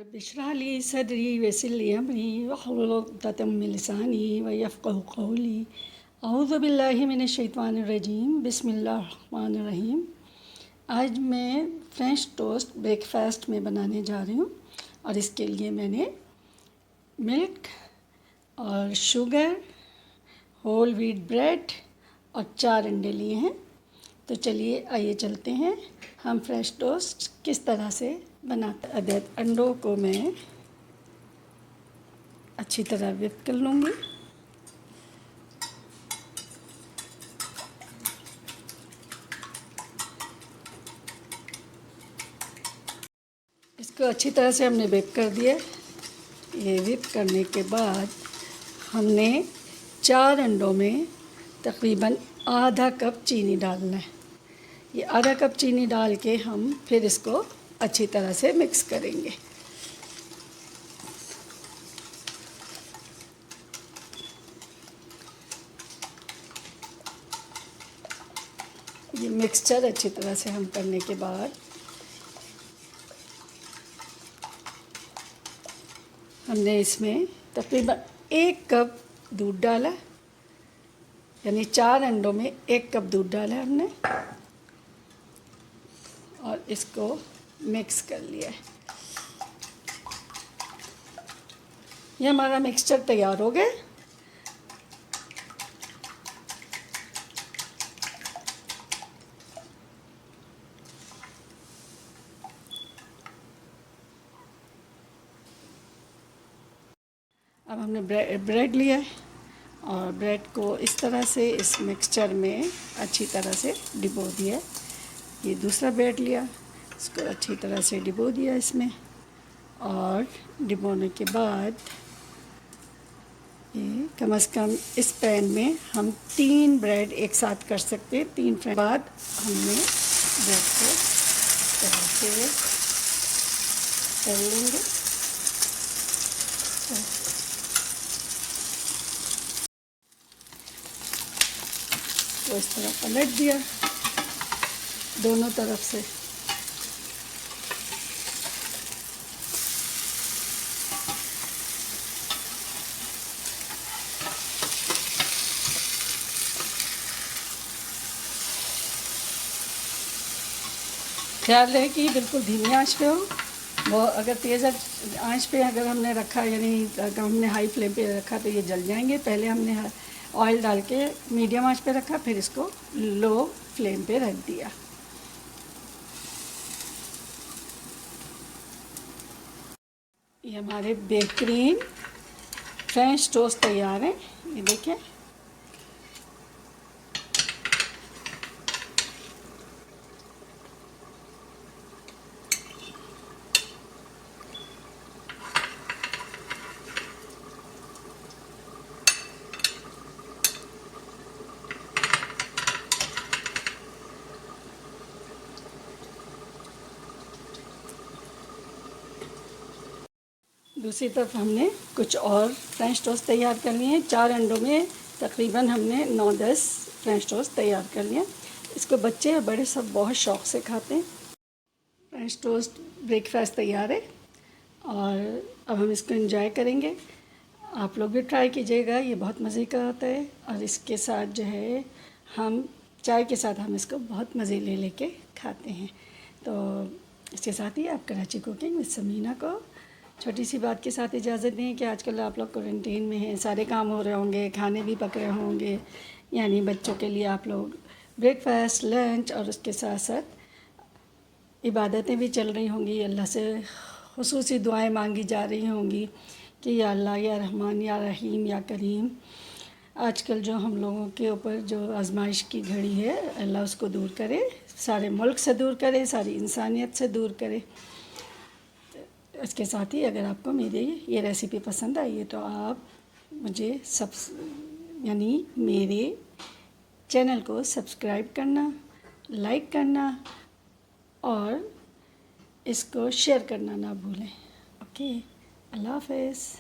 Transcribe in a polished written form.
Rabbi इश्रह ली सदरी वयस्सिर ली अमरी वहलुल उक़दतम मिन लिसानी यफ़क़हू क़ौली। अऊज़ु बिल्लाहि मिनश शैतानिर रजीम बिस्मिल्लाहिर रहमानिर रहीम। आज मैं फ्रेंच टोस्ट ब्रेकफास्ट में बनाने जा रही हूँ और इसके लिए मैंने मिल्क और शुगर, होल व्हीट ब्रेड और 4 अंडे लिए हैं। तो चलिए आइए चलते हैं हम फ्रेंच टोस्ट किस तरह से बनाते हैं। अंडों को मैं अच्छी तरह व्हिप कर लूँगी। इसको अच्छी तरह से हमने व्हिप कर दिया। ये व्हिप करने के बाद हमने 4 अंडों में तकरीबन आधा कप चीनी डालना है। ये आधा कप चीनी डाल के हम फिर इसको अच्छी तरह से मिक्स करेंगे। ये मिक्सचर अच्छी तरह से हम करने के बाद हमने इसमें तकरीबन 1 कप दूध डाला, यानी 4 अंडों में 1 कप दूध डाला हमने और इसको मिक्स कर लिया है। ये हमारा मिक्सचर तैयार हो गया। अब हमने ब्रेड लिया है और ब्रेड को इस तरह से इस मिक्सचर में अच्छी तरह से डिबो दिया। ये दूसरा ब्रेड लिया, इसको अच्छी तरह से डिबो दिया इसमें और डिबोने के बाद ये कम से कम इस पैन में हम 3 ब्रेड एक साथ कर सकते हैं। 3 फ्राई बाद हमने ब्रेड को तरह से कर लेंगे। तो इस तरह पलट दिया दोनों तरफ से। ख्याल रहे कि बिल्कुल धीमी आंच पे हो। वो अगर तेज़ आंच पे अगर हमने रखा, यानी अगर हमने हाई फ्लेम पे रखा तो ये जल जाएंगे। पहले हमने ऑयल डाल के मीडियम आंच पे रखा, फिर इसको लो फ्लेम पे रख दिया। ये हमारे बेहतरीन फ्रेंच टोस्ट तैयार हैं। ये देखें, दूसरी तरफ हमने कुछ और फ्रेंच टोस्ट तैयार कर लिए हैं। 4 अंडों में तकरीबन हमने 9-10 फ्रेंच टोस्ट तैयार कर लिए। इसको बच्चे और बड़े सब बहुत शौक़ से खाते हैं। फ्रेंच टोस्ट ब्रेकफास्ट तैयार है और अब हम इसको एंजॉय करेंगे। आप लोग भी ट्राई कीजिएगा, ये बहुत मज़े का होता है और इसके साथ जो है हम चाय के साथ हम इसको बहुत मज़े ले लेके खाते हैं। तो इसके साथ ही आप कराची कुकिंग विद समीना को छोटी सी बात के साथ इजाज़त दें कि आजकल आप लोग क्वारंटीन में हैं, सारे काम हो रहे होंगे, खाने भी पक रहे होंगे, यानी बच्चों के लिए आप लोग ब्रेकफास्ट, लंच और उसके साथ साथ इबादतें भी चल रही होंगी। अल्लाह से खुसूसी दुआएं मांगी जा रही होंगी कि या अल्लाह, या रहमान, या रहीम, या करीम। आजकल जो हम लोगों के ऊपर जो आजमाइश की घड़ी है, अल्लाह उसको दूर करे, सारे मुल्क से दूर करे, सारी इंसानियत से दूर करे। इसके साथ ही अगर आपको मेरी ये रेसिपी पसंद आई है तो आप मुझे यानी मेरे चैनल को सब्सक्राइब करना, लाइक करना और इसको शेयर करना ना भूलें। ओके, अल्लाह हाफ़िज़।